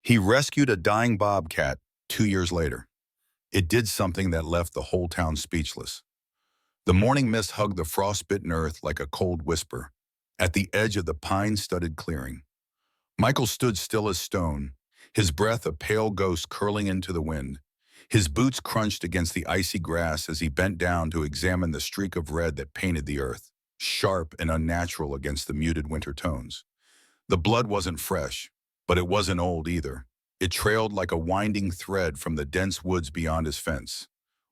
He rescued a dying bobcat 2 years later. It did something that left the whole town speechless. The morning mist hugged the frostbitten earth like a cold whisper. At the edge of the pine-studded clearing, Michael stood still as stone, his breath a pale ghost curling into the wind. His boots crunched against the icy grass as he bent down to examine the streak of red that painted the earth, sharp and unnatural against the muted winter tones. The blood wasn't fresh, but it wasn't old either. It trailed like a winding thread from the dense woods beyond his fence,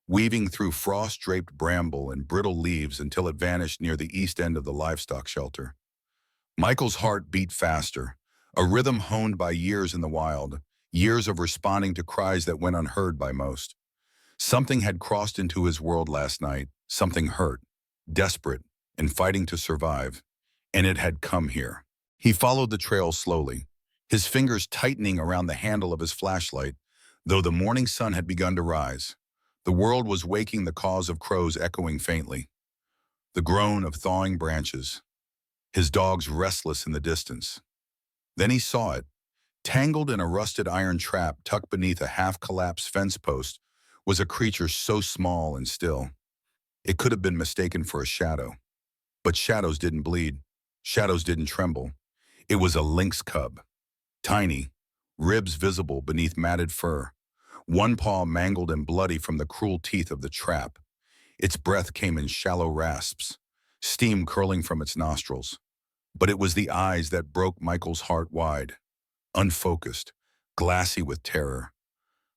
weaving through frost-draped bramble and brittle leaves until it vanished near the east end of the livestock shelter. Michael's heart beat faster, a rhythm honed by years in the wild, years of responding to cries that went unheard by most. Something had crossed into his world last night, something hurt, desperate, and fighting to survive, and it had come here. He followed the trail slowly, his fingers tightening around the handle of his flashlight, though the morning sun had begun to rise. The world was waking, the caws of crows echoing faintly, the groan of thawing branches, his dogs restless in the distance. Then he saw it. Tangled in a rusted iron trap tucked beneath a half-collapsed fence post was a creature so small and still. It could have been mistaken for a shadow. But shadows didn't bleed. Shadows didn't tremble. It was a lynx cub. Tiny, ribs visible beneath matted fur, one paw mangled and bloody from the cruel teeth of the trap. Its breath came in shallow rasps, steam curling from its nostrils. But it was the eyes that broke Michael's heart wide, unfocused, glassy with terror.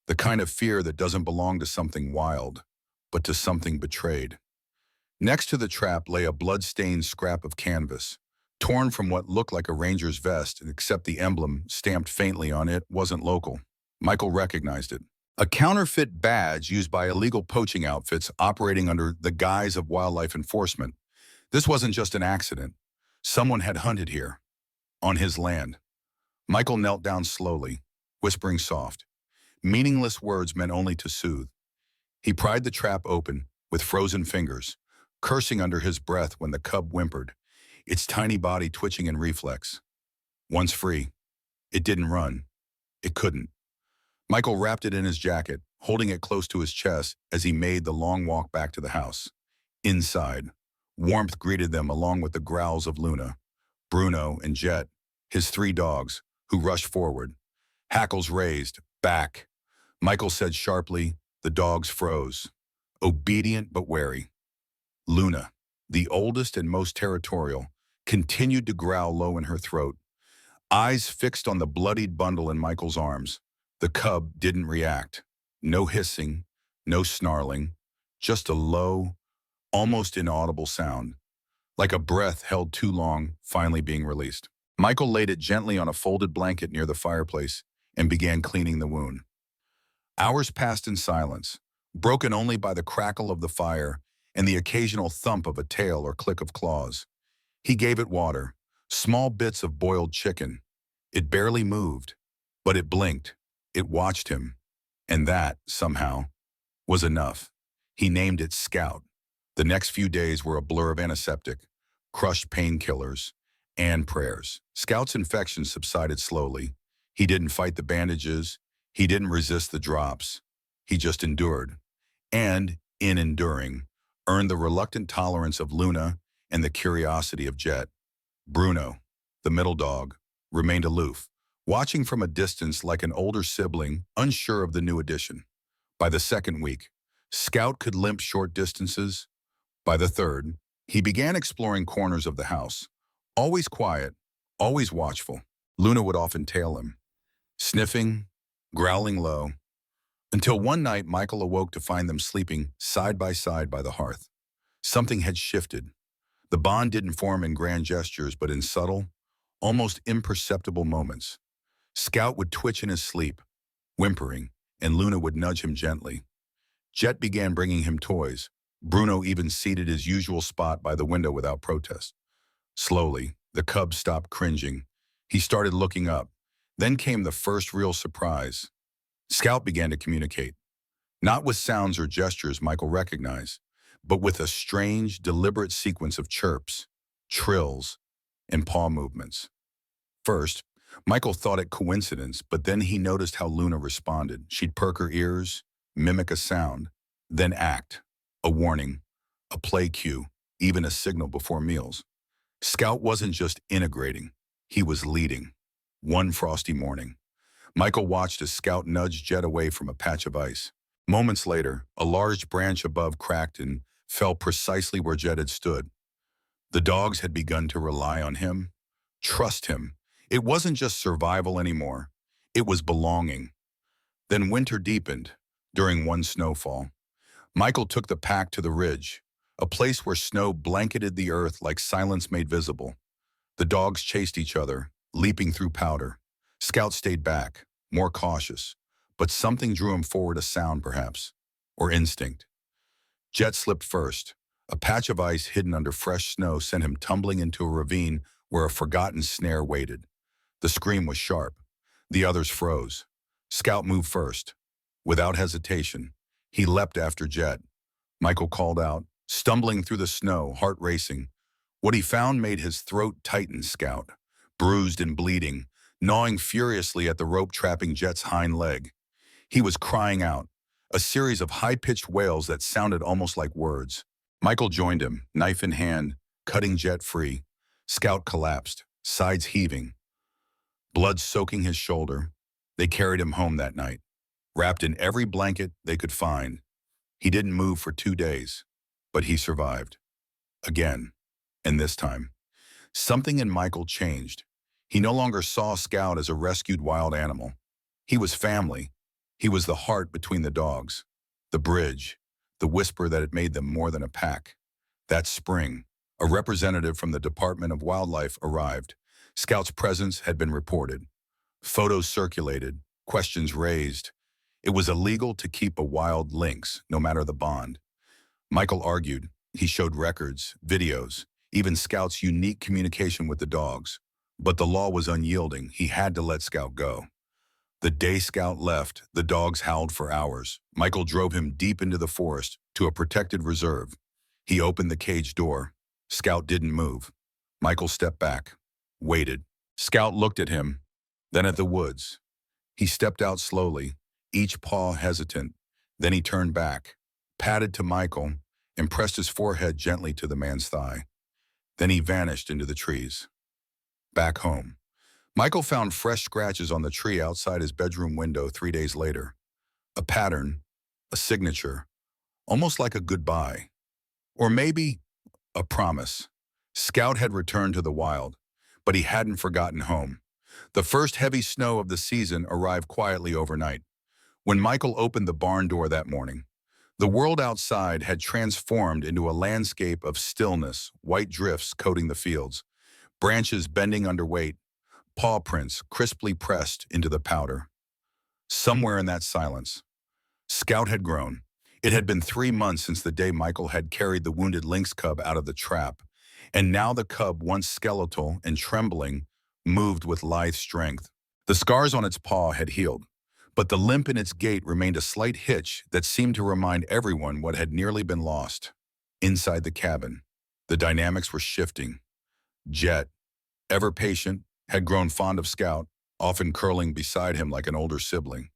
The kind of fear that doesn't belong to something wild, but to something betrayed. Next to the trap lay a blood-stained scrap of canvas, torn from what looked like a ranger's vest, except the emblem, stamped faintly on it, wasn't local. Michael recognized it. A counterfeit badge used by illegal poaching outfits operating under the guise of wildlife enforcement. This wasn't just an accident. Someone had hunted here, on his land. Michael knelt down slowly, whispering soft. Meaningless words meant only to soothe. He pried the trap open with frozen fingers, cursing under his breath when the cub whimpered, its tiny body twitching in reflex. Once free, it didn't run. It couldn't. Michael wrapped it in his jacket, holding it close to his chest as he made the long walk back to the house. Inside, warmth greeted them along with the growls of Luna, Bruno, and Jet, his 3 dogs, who rushed forward. Hackles raised, back. Michael said sharply, the dogs froze, obedient but wary. Luna, the oldest and most territorial, continued to growl low in her throat, eyes fixed on the bloodied bundle in Michael's arms. The cub didn't react. No hissing, no snarling, just a low, almost inaudible sound, like a breath held too long, finally being released. Michael laid it gently on a folded blanket near the fireplace and began cleaning the wound. Hours passed in silence, broken only by the crackle of the fire and the occasional thump of a tail or click of claws. He gave it water, small bits of boiled chicken. It barely moved, but it blinked. It watched him, and that, somehow, was enough. He named it Scout. The next few days were a blur of antiseptic, crushed painkillers, and prayers. Scout's infection subsided slowly. He didn't fight the bandages. He didn't resist the drops. He just endured. And, in enduring, earned the reluctant tolerance of Luna and the curiosity of Jet. Bruno, the middle dog, remained aloof, watching from a distance like an older sibling, unsure of the new addition. By the second week, Scout could limp short distances. By the third, he began exploring corners of the house, always quiet, always watchful. Luna would often tail him, sniffing, growling low, until one night Michael awoke to find them sleeping side by the hearth. Something had shifted. The bond didn't form in grand gestures, but in subtle, almost imperceptible moments. Scout would twitch in his sleep, whimpering, and Luna would nudge him gently. Jet began bringing him toys. Bruno even ceded his usual spot by the window without protest. Slowly, the cub stopped cringing. He started looking up. Then came the first real surprise. Scout began to communicate, not with sounds or gestures Michael recognized, but with a strange, deliberate sequence of chirps, trills, and paw movements. First, Michael thought it coincidence, but then he noticed how Luna responded. She'd perk her ears, mimic a sound, then act. A warning, a play cue, even a signal before meals. Scout wasn't just integrating, he was leading. One frosty morning, Michael watched as Scout nudged Jet away from a patch of ice. Moments later, a large branch above cracked and fell precisely where Jet had stood. The dogs had begun to rely on him, trust him. It wasn't just survival anymore. It was belonging. Then winter deepened. During one snowfall, Michael took the pack to the ridge, a place where snow blanketed the earth like silence made visible. The dogs chased each other, leaping through powder. Scout stayed back, more cautious, but something drew him forward, a sound perhaps, or instinct. Jet slipped first. A patch of ice hidden under fresh snow sent him tumbling into a ravine where a forgotten snare waited. The scream was sharp. The others froze. Scout moved first. Without hesitation, he leapt after Jet. Michael called out, stumbling through the snow, heart racing. What he found made his throat tighten. Scout, bruised and bleeding, gnawing furiously at the rope trapping Jet's hind leg. He was crying out, a series of high-pitched wails that sounded almost like words. Michael joined him, knife in hand, cutting Jet free. Scout collapsed, sides heaving, blood soaking his shoulder. They carried him home that night, wrapped in every blanket they could find. He didn't move for 2 days, but he survived. Again, and this time, something in Michael changed. He no longer saw Scout as a rescued wild animal. He was family. He was the heart between the dogs, the bridge, the whisper that had made them more than a pack. That spring, a representative from the Department of Wildlife arrived. Scout's presence had been reported. Photos circulated, questions raised. It was illegal to keep a wild lynx, no matter the bond. Michael argued. He showed records, videos, even Scout's unique communication with the dogs. But the law was unyielding. He had to let Scout go. The day Scout left, the dogs howled for hours. Michael drove him deep into the forest, to a protected reserve. He opened the cage door. Scout didn't move. Michael stepped back, waited. Scout looked at him, then at the woods. He stepped out slowly, each paw hesitant. Then he turned back, padded to Michael, and pressed his forehead gently to the man's thigh. Then he vanished into the trees. Back home, Michael found fresh scratches on the tree outside his bedroom window 3 days later. A pattern, a signature, almost like a goodbye. Or maybe a promise. Scout had returned to the wild, but he hadn't forgotten home. The first heavy snow of the season arrived quietly overnight. When Michael opened the barn door that morning, the world outside had transformed into a landscape of stillness, white drifts coating the fields, branches bending under weight, paw prints crisply pressed into the powder. Somewhere in that silence, Scout had grown. It had been 3 months since the day Michael had carried the wounded lynx cub out of the trap, and now the cub, once skeletal and trembling, moved with lithe strength. The scars on its paw had healed, but the limp in its gait remained a slight hitch that seemed to remind everyone what had nearly been lost. Inside the cabin, the dynamics were shifting. Jet, ever patient, had grown fond of Scout, often curling beside him like an older sibling.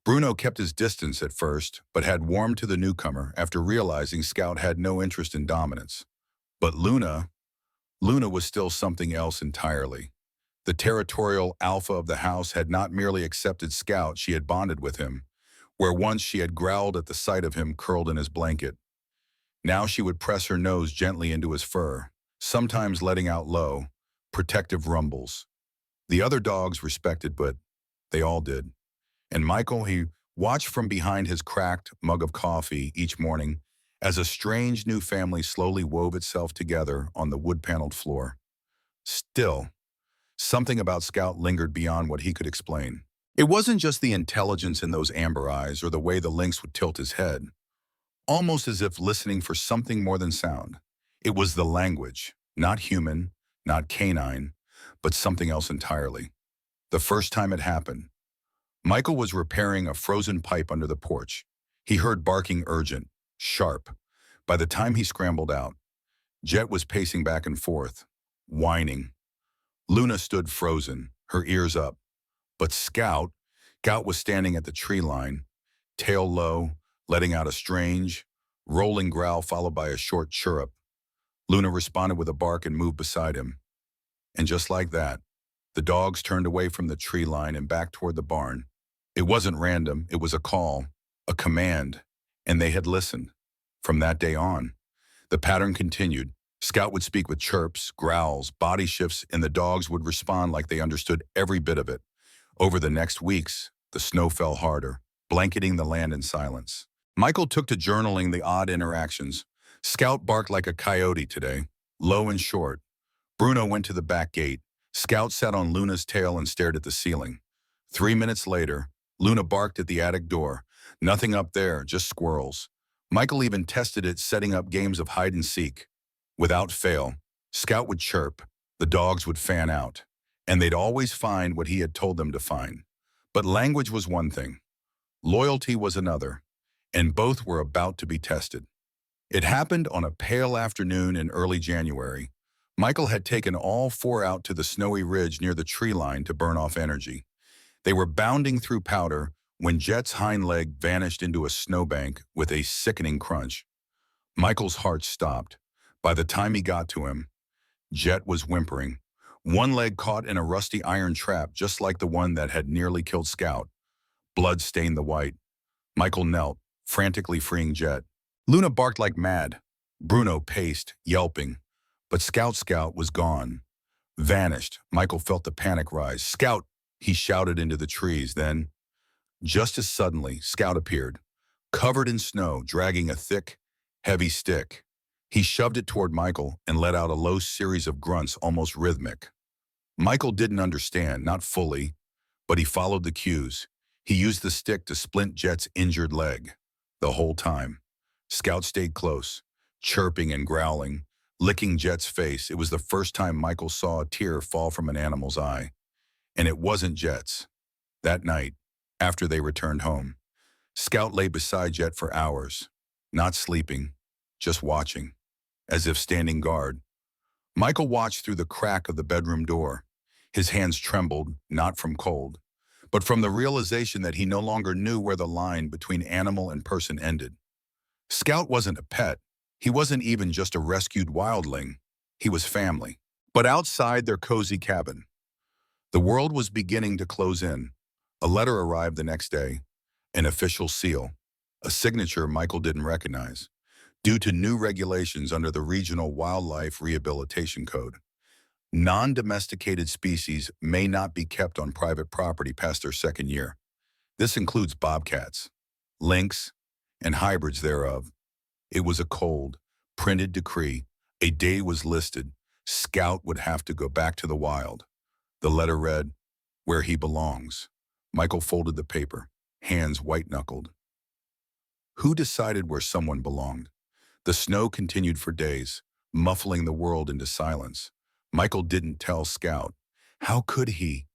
Bruno kept his distance at first, but had warmed to the newcomer after realizing Scout had no interest in dominance. But Luna was still something else entirely. The territorial alpha of the house had not merely accepted Scout, she had bonded with him. Where once she had growled at the sight of him curled in his blanket, now she would press her nose gently into his fur, sometimes letting out low, protective rumbles. The other dogs respected, but they all did. And Michael, he watched from behind his cracked mug of coffee each morning as a strange new family slowly wove itself together on the wood-paneled floor. Still, something about Scout lingered beyond what he could explain. It wasn't just the intelligence in those amber eyes or the way the lynx would tilt his head, almost as if listening for something more than sound. It was the language, not human, not canine, but something else entirely. The first time it happened, Michael was repairing a frozen pipe under the porch. He heard barking urgent, sharp. By the time he scrambled out, Jet was pacing back and forth, whining. Luna stood frozen, her ears up. But Scout was standing at the tree line, tail low, letting out a strange, rolling growl followed by a short chirrup. Luna responded with a bark and moved beside him. And just like that, the dogs turned away from the tree line and back toward the barn. It wasn't random, it was a call, a command, and they had listened. From that day on, the pattern continued. Scout would speak with chirps, growls, body shifts, and the dogs would respond like they understood every bit of it. Over the next weeks, the snow fell harder, blanketing the land in silence. Michael took to journaling the odd interactions. Scout barked like a coyote today, low and short. Bruno went to the back gate. Scout sat on Luna's tail and stared at the ceiling. 3 minutes later, Luna barked at the attic door. Nothing up there, just squirrels. Michael even tested it, setting up games of hide and seek. Without fail, Scout would chirp, the dogs would fan out, and they'd always find what he had told them to find. But language was one thing, loyalty was another, and both were about to be tested. It happened on a pale afternoon in early January. Michael had taken all four out to the snowy ridge near the tree line to burn off energy. They were bounding through powder when Jet's hind leg vanished into a snowbank with a sickening crunch. Michael's heart stopped. By the time he got to him, Jet was whimpering, one leg caught in a rusty iron trap just like the one that had nearly killed Scout. Blood stained the white. Michael knelt, frantically freeing Jet. Luna barked like mad. Bruno paced, yelping. But Scout was gone. Vanished. Michael felt the panic rise. "Scout!" he shouted into the trees. Then, just as suddenly, Scout appeared, covered in snow, dragging a thick, heavy stick. He shoved it toward Michael and let out a low series of grunts, almost rhythmic. Michael didn't understand, not fully, but he followed the cues. He used the stick to splint Jet's injured leg. The whole time, Scout stayed close, chirping and growling, licking Jet's face. It was the first time Michael saw a tear fall from an animal's eye. And it wasn't Jet's. That night, after they returned home, Scout lay beside Jet for hours, not sleeping, just watching, as if standing guard. Michael watched through the crack of the bedroom door. His hands trembled, not from cold, but from the realization that he no longer knew where the line between animal and person ended. Scout wasn't a pet. He wasn't even just a rescued wildling. He was family. But outside their cozy cabin, the world was beginning to close in. A letter arrived the next day, an official seal, a signature Michael didn't recognize, due to new regulations under the Regional Wildlife Rehabilitation Code. Non-domesticated species may not be kept on private property past their second year. This includes bobcats, lynx, and hybrids thereof. It was a cold, printed decree. A day was listed. Scout would have to go back to the wild. The letter read, "Where he belongs." Michael folded the paper, hands white-knuckled. Who decided where someone belonged? The snow continued for days, muffling the world into silence. Michael didn't tell Scout. How could he?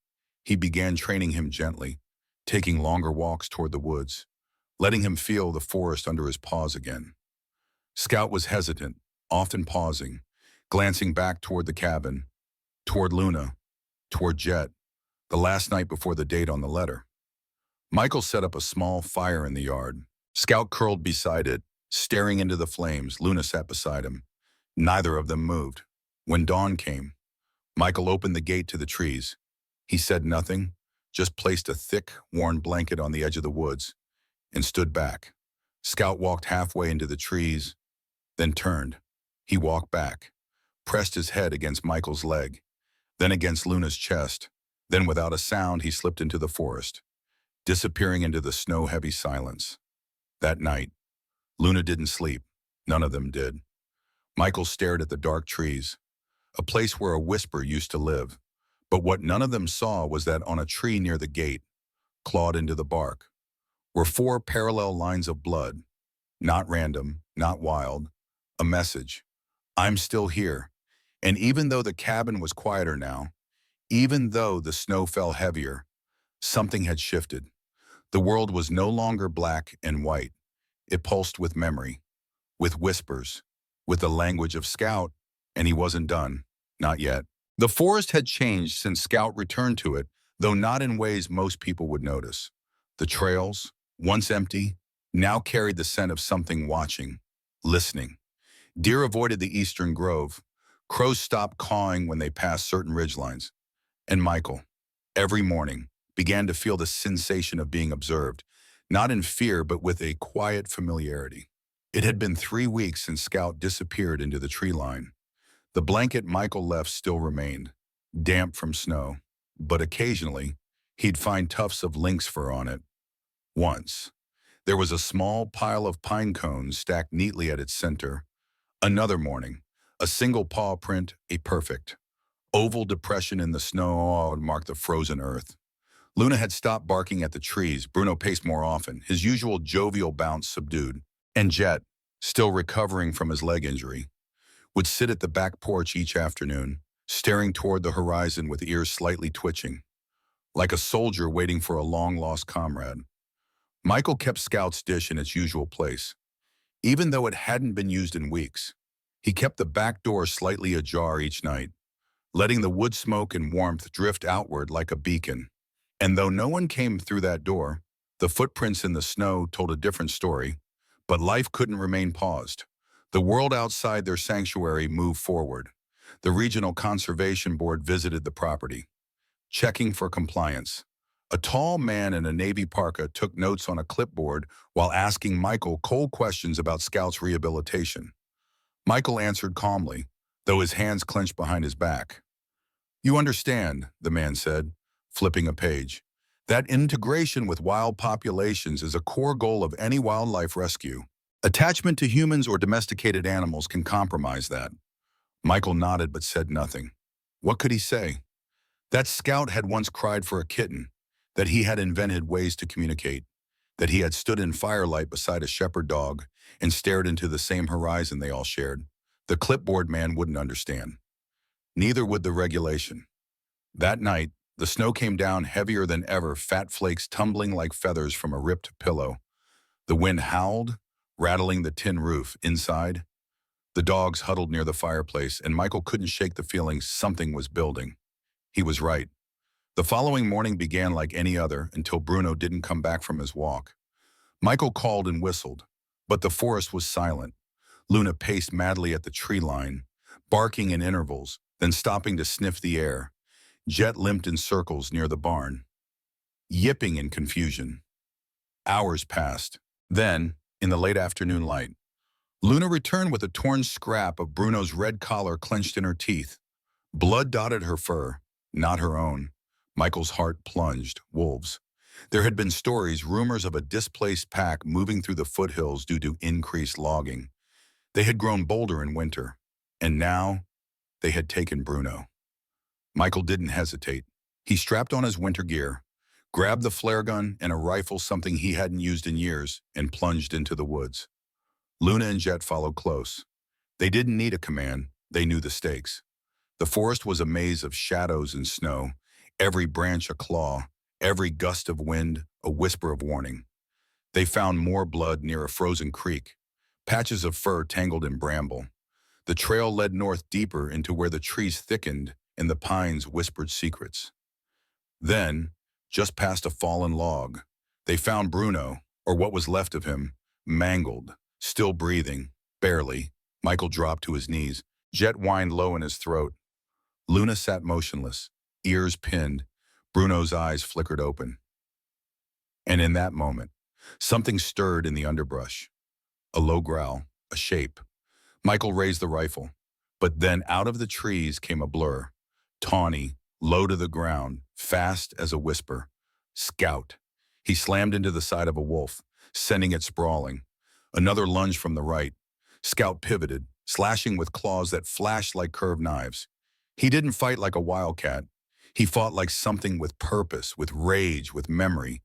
He began training him gently, taking longer walks toward the woods, letting him feel the forest under his paws again. Scout was hesitant, often pausing, glancing back toward the cabin, toward Luna, toward Jet, the last night before the date on the letter. Michael set up a small fire in the yard. Scout curled beside it, staring into the flames. Luna sat beside him. Neither of them moved. When dawn came, Michael opened the gate to the trees. He said nothing, just placed a thick, worn blanket on the edge of the woods and stood back. Scout walked halfway into the trees, then turned. He walked back, pressed his head against Michael's leg, then against Luna's chest. Then without a sound, he slipped into the forest, disappearing into the snow-heavy silence. That night, Luna didn't sleep. None of them did. Michael stared at the dark trees, a place where a whisper used to live. But what none of them saw was that on a tree near the gate, clawed into the bark, were 4 parallel lines of blood. Not random, not wild. A message. I'm still here. And even though the cabin was quieter now, even though the snow fell heavier, something had shifted. The world was no longer black and white. It pulsed with memory, with whispers, with the language of Scout, and he wasn't done. Not yet. The forest had changed since Scout returned to it, though not in ways most people would notice. The trails, once empty, now carried the scent of something watching, listening. Deer avoided the eastern grove. Crows stopped cawing when they passed certain ridgelines. And Michael, every morning, began to feel the sensation of being observed, not in fear but with a quiet familiarity. It had been 3 weeks since Scout disappeared into the tree line. The blanket Michael left still remained, damp from snow, but occasionally he'd find tufts of lynx fur on it. Once, there was a small pile of pine cones stacked neatly at its center. Another morning, a single paw print, a perfect, oval depression in the snow marked the frozen earth. Luna had stopped barking at the trees. Bruno paced more often, his usual jovial bounce subdued. And Jet, still recovering from his leg injury, would sit at the back porch each afternoon, staring toward the horizon with ears slightly twitching, like a soldier waiting for a long-lost comrade. Michael kept Scout's dish in its usual place, even though it hadn't been used in weeks. He kept the back door slightly ajar each night, letting the wood smoke and warmth drift outward like a beacon. And though no one came through that door, the footprints in the snow told a different story. But life couldn't remain paused. The world outside their sanctuary moved forward. The Regional Conservation Board visited the property, checking for compliance. A tall man in a navy parka took notes on a clipboard while asking Michael cold questions about Scout's rehabilitation. Michael answered calmly, though his hands clenched behind his back. "You understand," the man said, flipping a page, "that integration with wild populations is a core goal of any wildlife rescue. Attachment to humans or domesticated animals can compromise that." Michael nodded but said nothing. What could he say? That Scout had once cried for a kitten, that he had invented ways to communicate, that he had stood in firelight beside a shepherd dog and stared into the same horizon they all shared. The clipboard man wouldn't understand. Neither would the regulation. That night, the snow came down heavier than ever, fat flakes tumbling like feathers from a ripped pillow. The wind howled, rattling the tin roof. Inside, the dogs huddled near the fireplace, and Michael couldn't shake the feeling something was building. He was right. The following morning began like any other until Bruno didn't come back from his walk. Michael called and whistled, but the forest was silent. Luna paced madly at the tree line, barking in intervals, then stopping to sniff the air. Jet limped in circles near the barn, yipping in confusion. Hours passed. Then, in the late afternoon light, Luna returned with a torn scrap of Bruno's red collar clenched in her teeth. Blood dotted her fur, not her own. Michael's heart plunged. Wolves. There had been stories, rumors of a displaced pack moving through the foothills due to increased logging. They had grown bolder in winter, and now they had taken Bruno. Michael didn't hesitate. He strapped on his winter gear, grabbed the flare gun and a rifle, something he hadn't used in years, and plunged into the woods. Luna and Jet followed close. They didn't need a command. They knew the stakes. The forest was a maze of shadows and snow, every branch a claw, every gust of wind a whisper of warning. They found more blood near a frozen creek, patches of fur tangled in bramble. The trail led north deeper into where the trees thickened and the pines whispered secrets. Then, just past a fallen log, they found Bruno, or what was left of him, mangled, still breathing, barely. Michael dropped to his knees. Jet whined low in his throat. Luna sat motionless, ears pinned. Bruno's eyes flickered open. And in that moment, something stirred in the underbrush. A low growl, a shape. Michael raised the rifle, but then out of the trees came a blur. Tawny, low to the ground, fast as a whisper. Scout. He slammed into the side of a wolf, sending it sprawling. Another lunge from the right. Scout pivoted, slashing with claws that flashed like curved knives. He didn't fight like a wildcat. He fought like something with purpose, with rage, with memory.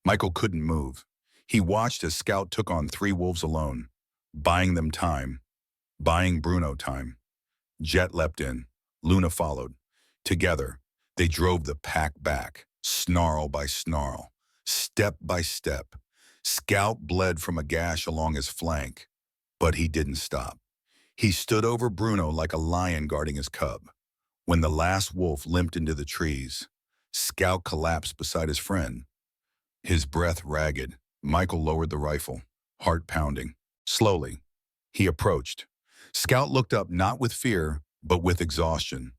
Michael couldn't move. He watched as Scout took on 3 wolves alone, buying them time, buying Bruno time. Jet leapt in. Luna followed. Together, they drove the pack back, snarl by snarl, step by step. Scout bled from a gash along his flank, but he didn't stop. He stood over Bruno like a lion guarding his cub. When the last wolf limped into the trees, Scout collapsed beside his friend, his breath ragged. Michael lowered the rifle, heart pounding. Slowly, he approached. Scout looked up not with fear, but with exhaustion.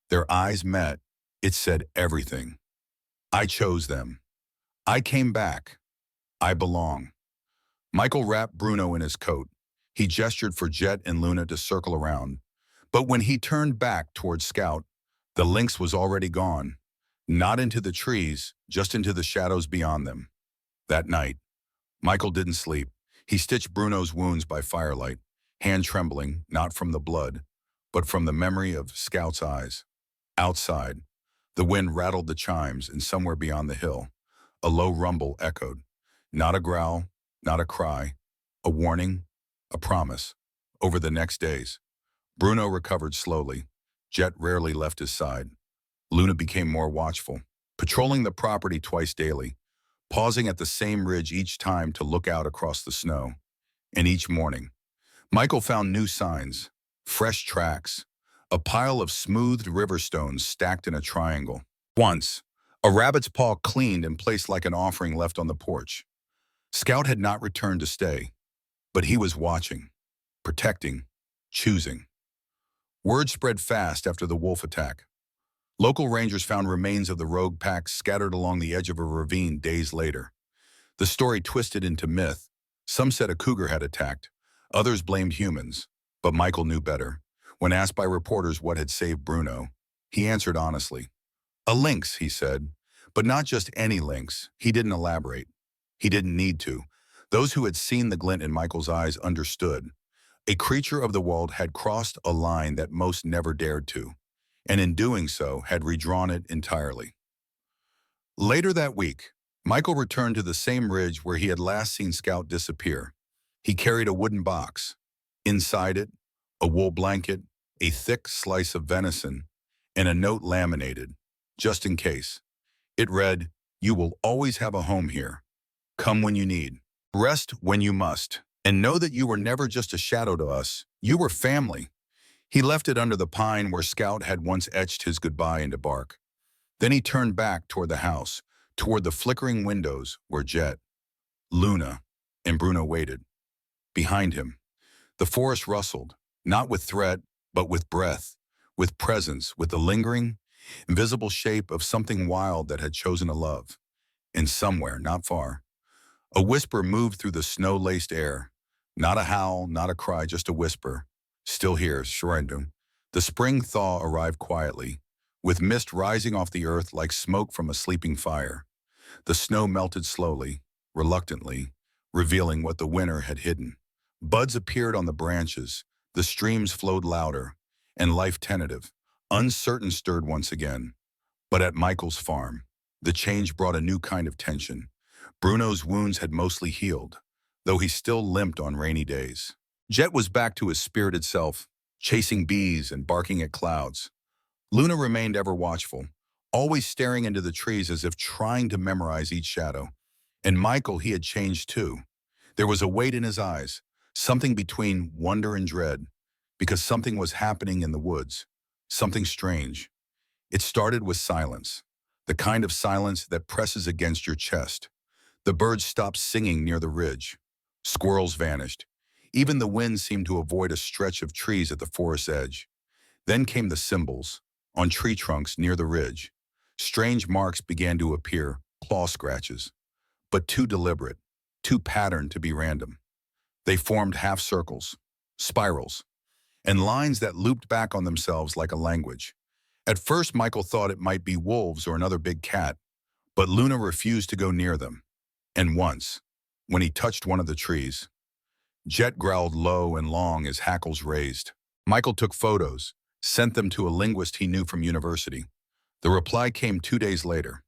Their eyes met. It said everything. I chose them. I came back. I belong. Michael wrapped Bruno in his coat. He gestured for Jet and Luna to circle around. But when he turned back towards Scout, the lynx was already gone. Not into the trees, just into the shadows beyond them. That night, Michael didn't sleep. He stitched Bruno's wounds by firelight, hand trembling, not from the blood, but from the memory of Scout's eyes. Outside, the wind rattled the chimes, and somewhere beyond the hill, a low rumble echoed. Not a growl, not a cry, a warning, a promise. Over the next days, Bruno recovered slowly. Jet rarely left his side. Luna became more watchful, patrolling the property twice daily, pausing at the same ridge each time to look out across the snow. And each morning, Michael found new signs, fresh tracks, a pile of smoothed river stones stacked in a triangle. Once, a rabbit's paw cleaned and placed like an offering left on the porch. Scout had not returned to stay, but he was watching, protecting, choosing. Word spread fast after the wolf attack. Local rangers found remains of the rogue pack scattered along the edge of a ravine days later. The story twisted into myth. Some said a cougar had attacked. Others blamed humans. But Michael knew better. When asked by reporters what had saved Bruno, he answered honestly. A lynx, he said. But not just any lynx. He didn't elaborate. He didn't need to. Those who had seen the glint in Michael's eyes understood. A creature of the wild had crossed a line that most never dared to, and in doing so had redrawn it entirely. Later that week, Michael returned to the same ridge where he had last seen Scout disappear. He carried a wooden box. Inside it, a wool blanket, a thick slice of venison, and a note laminated, just in case. It read, "You will always have a home here. Come when you need. Rest when you must. And know that you were never just a shadow to us. You were family." He left it under the pine where Scout had once etched his goodbye into bark. Then he turned back toward the house, toward the flickering windows where Jet, Luna, and Bruno waited. Behind him, the forest rustled, not with threat, but with breath, with presence, with the lingering, invisible shape of something wild that had chosen to love. And somewhere, not far, a whisper moved through the snow-laced air. Not a howl, not a cry, just a whisper. Still here, surrender. The spring thaw arrived quietly, with mist rising off the earth like smoke from a sleeping fire. The snow melted slowly, reluctantly, revealing what the winter had hidden. Buds appeared on the branches, the streams flowed louder, and life tentative, uncertain stirred once again. But at Michael's farm, the change brought a new kind of tension. Bruno's wounds had mostly healed, though he still limped on rainy days. Jet was back to his spirited self, chasing bees and barking at clouds. Luna remained ever watchful, always staring into the trees as if trying to memorize each shadow. And Michael, he had changed too. There was a weight in his eyes, something between wonder and dread, because something was happening in the woods, something strange. It started with silence, the kind of silence that presses against your chest. The birds stopped singing near the ridge. Squirrels vanished. Even the wind seemed to avoid a stretch of trees at the forest's edge. Then came the symbols, on tree trunks near the ridge. Strange marks began to appear, claw scratches, but too deliberate, too patterned to be random. They formed half circles, spirals, and lines that looped back on themselves like a language. At first, Michael thought it might be wolves or another big cat, but Luna refused to go near them. And once, when he touched one of the trees, Jet growled low and long, his hackles raised. Michael took photos, sent them to a linguist he knew from university. The reply came 2 days later.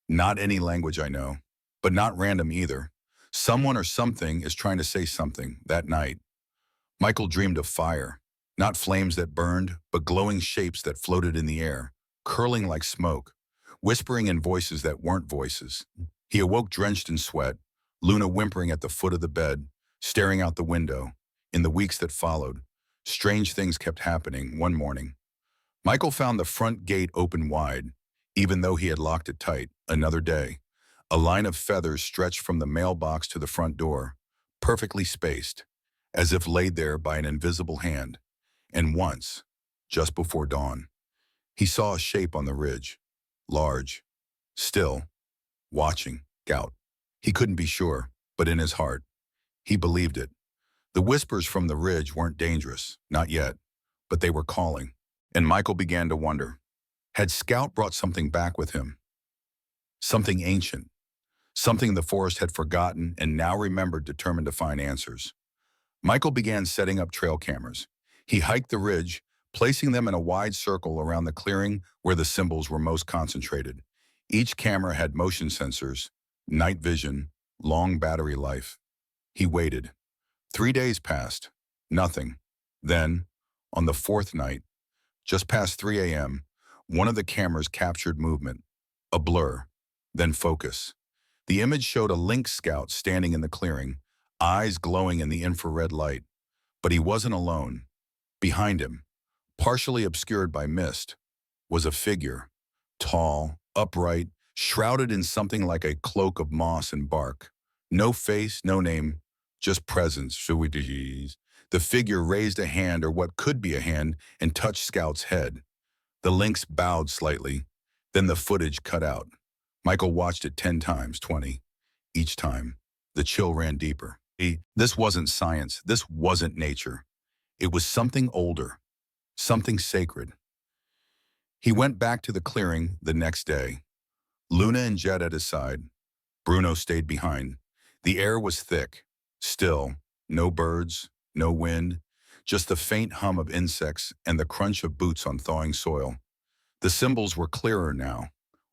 Not any language I know, but not random either. Someone or something is trying to say something that night. Michael dreamed of fire, not flames that burned, but glowing shapes that floated in the air, curling like smoke, whispering in voices that weren't voices. He awoke drenched in sweat, Luna whimpering at the foot of the bed, staring out the window. In the weeks that followed, strange things kept happening. One morning, Michael found the front gate open wide, even though he had locked it tight. Another day. A line of feathers stretched from the mailbox to the front door, perfectly spaced, as if laid there by an invisible hand. And once, just before dawn, he saw a shape on the ridge, large, still, watching, Scout. He couldn't be sure, but in his heart, he believed it. The whispers from the ridge weren't dangerous, not yet, but they were calling. And Michael began to wonder, had Scout brought something back with him? Something ancient, something the forest had forgotten and now remembered, determined to find answers. Michael began setting up trail cameras. He hiked the ridge, placing them in a wide circle around the clearing where the symbols were most concentrated. Each camera had motion sensors, night vision, long battery life. He waited. 3 days passed. Nothing. Then, on the fourth night, just past 3 a.m., one of the cameras captured movement. A blur, then focus. The image showed a lynx scout standing in the clearing, eyes glowing in the infrared light. But he wasn't alone. Behind him, partially obscured by mist, was a figure. Tall, upright, shrouded in something like a cloak of moss and bark. No face, no name, just presence. The figure raised a hand, or what could be a hand, and touched Scout's head. The lynx bowed slightly. Then the footage cut out. Michael watched it 10 times, 20. Each time, the chill ran deeper. This wasn't science. This wasn't nature. It was something older, something sacred. He went back to the clearing the next day. Luna and Jet at his side. Bruno stayed behind. The air was thick, still, no birds, no wind, just the faint hum of insects and the crunch of boots on thawing soil. The symbols were clearer now.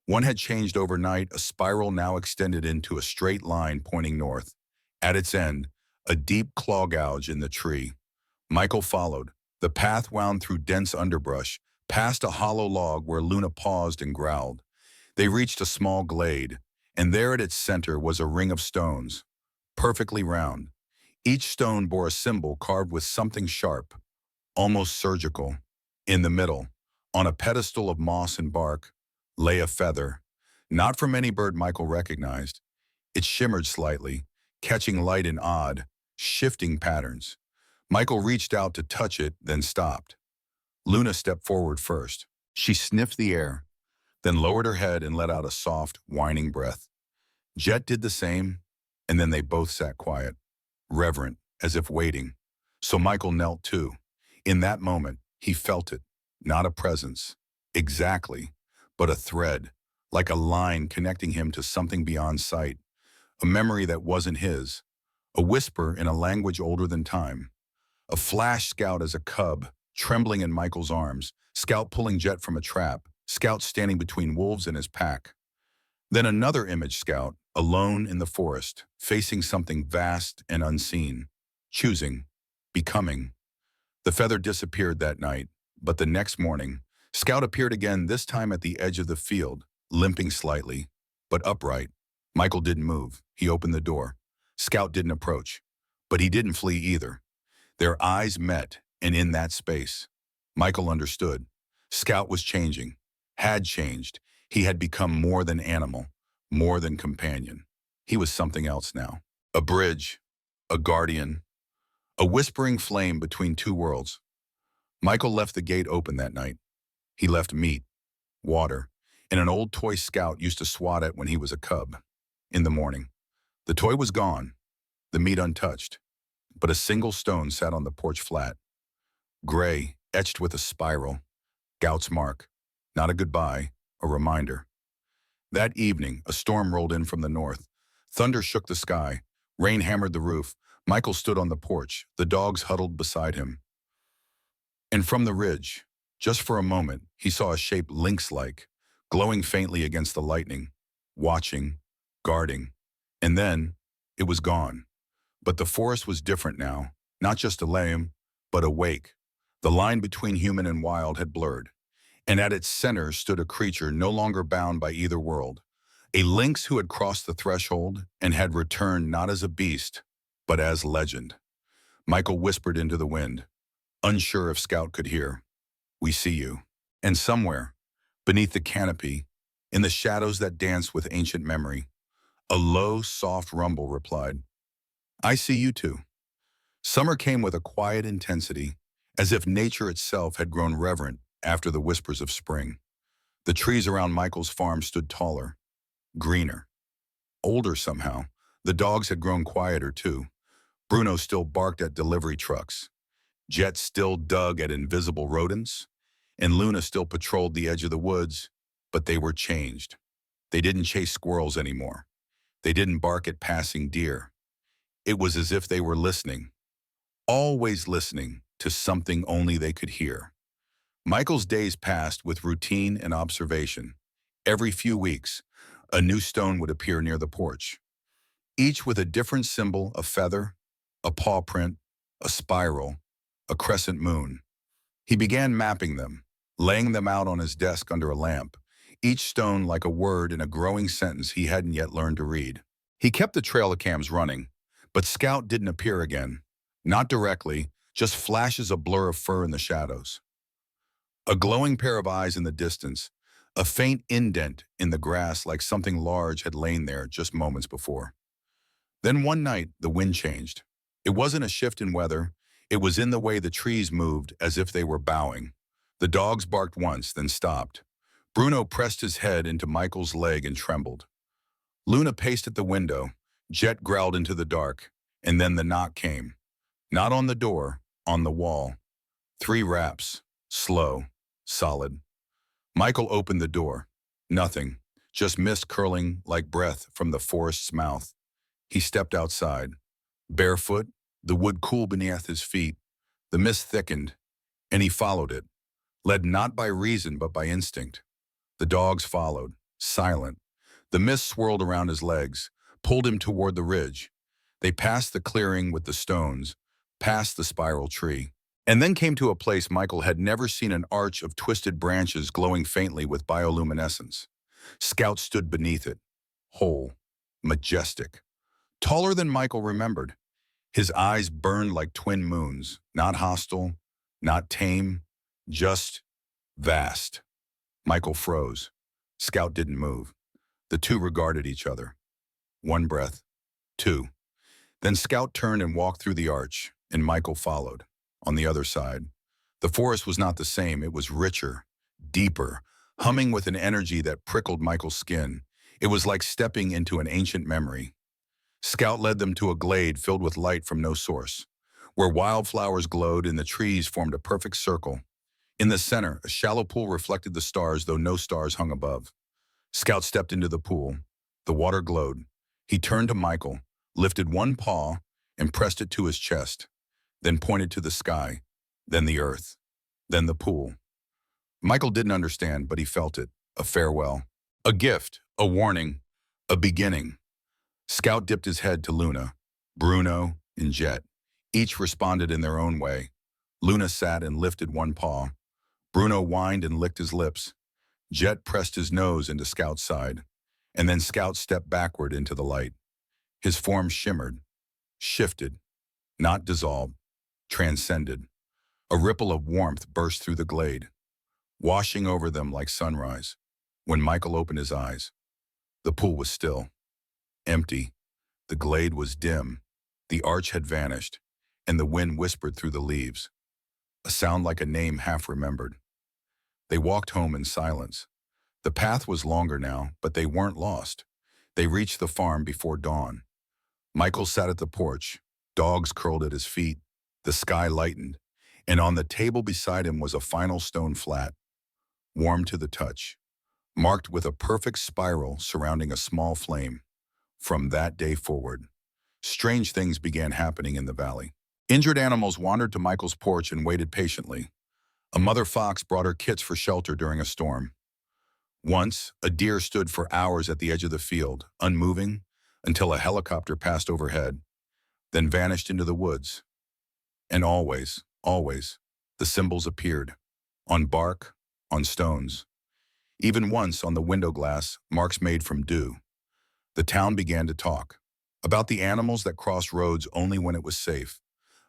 One had changed overnight, a spiral now extended into a straight line pointing north. At its end, a deep claw gouge in the tree. Michael followed. The path wound through dense underbrush, past a hollow log where Luna paused and growled. They reached a small glade, and there at its center was a ring of stones, perfectly round. Each stone bore a symbol carved with something sharp, almost surgical. In the middle, on a pedestal of moss and bark, lay a feather, not from any bird Michael recognized. It shimmered slightly, catching light in odd, shifting patterns. Michael reached out to touch it, then stopped. Luna stepped forward first. She sniffed the air, then lowered her head and let out a soft, whining breath. Jet did the same, and then they both sat quiet, reverent, as if waiting. So Michael knelt too. In that moment, he felt it, not a presence, exactly, but a thread, like a line connecting him to something beyond sight, a memory that wasn't his, a whisper in a language older than time. A flash Scout as a cub, trembling in Michael's arms, Scout pulling Jet from a trap, Scout standing between wolves and his pack. Then another image Scout, alone in the forest, facing something vast and unseen, choosing, becoming. The feather disappeared that night, but the next morning, Scout appeared again, this time at the edge of the field, limping slightly, but upright. Michael didn't move. He opened the door. Scout didn't approach, but he didn't flee either. Their eyes met, and in that space, Michael understood. Scout was changing, had changed. He had become more than animal, more than companion. He was something else now. A bridge, a guardian, a whispering flame between two worlds. Michael left the gate open that night. He left meat, water, and an old toy Scout used to swat at when he was a cub. In the morning, the toy was gone, the meat untouched, but a single stone sat on the porch flat. Gray, etched with a spiral, Scout's mark, not a goodbye, a reminder. That evening, a storm rolled in from the north. Thunder shook the sky, rain hammered the roof. Michael stood on the porch, the dogs huddled beside him. And from the ridge, just for a moment, he saw a shape lynx-like, glowing faintly against the lightning, watching, guarding. And then, it was gone. But the forest was different now, not just a lame, but awake. The line between human and wild had blurred, and at its center stood a creature no longer bound by either world, a lynx who had crossed the threshold and had returned not as a beast, but as legend. Michael whispered into the wind, unsure if Scout could hear, "We see you." And somewhere, beneath the canopy, in the shadows that danced with ancient memory, a low, soft rumble replied, "I see you too." Summer came with a quiet intensity, as if nature itself had grown reverent after the whispers of spring. The trees around Michael's farm stood taller, greener, older somehow. The dogs had grown quieter too. Bruno still barked at delivery trucks. Jet still dug at invisible rodents. And Luna still patrolled the edge of the woods, but they were changed. They didn't chase squirrels anymore. They didn't bark at passing deer. It was as if they were listening, always listening to something only they could hear. Michael's days passed with routine and observation. Every few weeks, a new stone would appear near the porch, each with a different symbol: a feather, a paw print, a spiral, a crescent moon. He began mapping them, laying them out on his desk under a lamp, each stone like a word in a growing sentence he hadn't yet learned to read. He kept the trail cams running, but Scout didn't appear again. Not directly, just flashes of blur of fur in the shadows. A glowing pair of eyes in the distance, a faint indent in the grass like something large had lain there just moments before. Then one night, the wind changed. It wasn't a shift in weather. It was in the way the trees moved, as if they were bowing. The dogs barked once, then stopped. Bruno pressed his head into Michael's leg and trembled. Luna paced at the window. Jet growled into the dark. And then the knock came. Not on the door, on the wall. 3 raps, slow, solid. Michael opened the door. Nothing, just mist curling like breath from the forest's mouth. He stepped outside. Barefoot, the wood cool beneath his feet. The mist thickened, and he followed it, led not by reason but by instinct. The dogs followed, silent. The mist swirled around his legs, pulled him toward the ridge. They passed the clearing with the stones, past the spiral tree, and then came to a place Michael had never seen: an arch of twisted branches glowing faintly with bioluminescence. Scout stood beneath it, whole, majestic, taller than Michael remembered. His eyes burned like twin moons, not hostile, not tame, just vast. Michael froze. Scout didn't move. The two regarded each other. 1 breath, 2. Then Scout turned and walked through the arch, and Michael followed. On the other side, the forest was not the same. It was richer, deeper, humming with an energy that prickled Michael's skin. It was like stepping into an ancient memory. Scout led them to a glade filled with light from no source, where wildflowers glowed and the trees formed a perfect circle. In the center, a shallow pool reflected the stars, though no stars hung above. Scout stepped into the pool. The water glowed. He turned to Michael, lifted one paw, and pressed it to his chest, then pointed to the sky, then the earth, then the pool. Michael didn't understand, but he felt it: a farewell, a gift, a warning, a beginning. Scout dipped his head to Luna, Bruno, and Jet. Each responded in their own way. Luna sat and lifted one paw. Bruno whined and licked his lips. Jet pressed his nose into Scout's side, and then Scout stepped backward into the light. His form shimmered, shifted, not dissolved, transcended. A ripple of warmth burst through the glade, washing over them like sunrise. When Michael opened his eyes, the pool was still, empty. The glade was dim. The arch had vanished, and the wind whispered through the leaves, a sound like a name half remembered. They walked home in silence. The path was longer now, but they weren't lost. They reached the farm before dawn. Michael sat at the porch. Dogs curled at his feet. The sky lightened, and on the table beside him was a final stone flat, warm to the touch, marked with a perfect spiral surrounding a small flame. From that day forward, strange things began happening in the valley. Injured animals wandered to Michael's porch and waited patiently. A mother fox brought her kits for shelter during a storm. Once, a deer stood for hours at the edge of the field, unmoving, until a helicopter passed overhead, then vanished into the woods. And always, always, the symbols appeared, on bark, on stones. Even once on the window glass, marks made from dew. The town began to talk about the animals that crossed roads only when it was safe,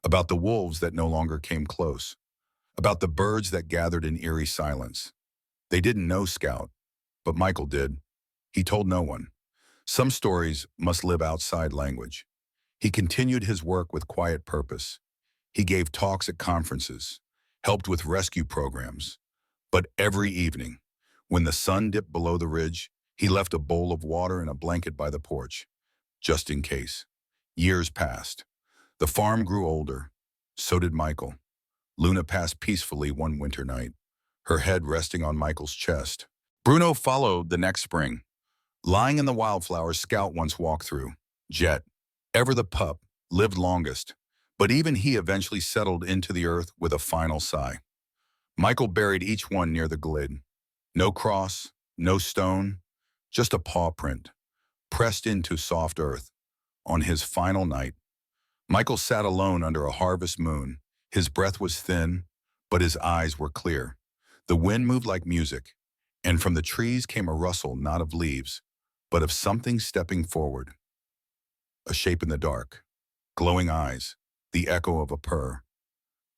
about the wolves that no longer came close, about the birds that gathered in eerie silence. They didn't know Scout, but Michael did. He told no one. Some stories must live outside language. He continued his work with quiet purpose. He gave talks at conferences, helped with rescue programs. But every evening, when the sun dipped below the ridge, he left a bowl of water and a blanket by the porch, just in case. Years passed. The farm grew older. So did Michael. Luna passed peacefully one winter night, her head resting on Michael's chest. Bruno followed the next spring. Lying in the wildflowers Scout once walked through, Jet, ever the pup, lived longest, but even he eventually settled into the earth with a final sigh. Michael buried each one near the glade. No cross, no stone, just a paw print, pressed into soft earth. On his final night, Michael sat alone under a harvest moon. His breath was thin, but his eyes were clear. The wind moved like music, and from the trees came a rustle not of leaves, but of something stepping forward. A shape in the dark, glowing eyes, the echo of a purr.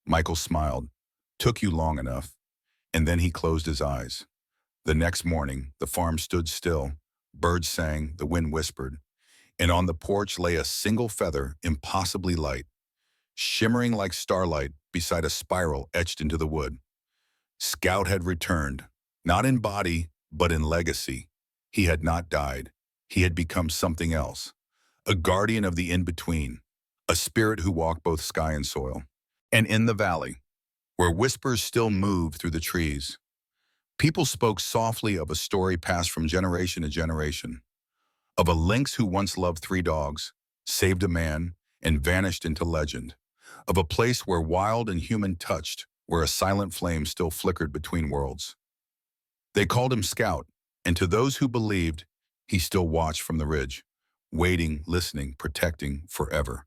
Michael smiled. Took you long enough. And then he closed his eyes. The next morning, the farm stood still. Birds sang, the wind whispered, and on the porch lay a single feather, impossibly light, shimmering like starlight beside a spiral etched into the wood. Scout had returned, not in body, but in legacy. He had not died. He had become something else, a guardian of the in-between, a spirit who walked both sky and soil. And in the valley, where whispers still moved through the trees, people spoke softly of a story passed from generation to generation, of a lynx who once loved 3 dogs, saved a man, and vanished into legend, of a place where wild and human touched, where a silent flame still flickered between worlds. They called him Scout, and to those who believed, he still watched from the ridge, waiting, listening, protecting forever.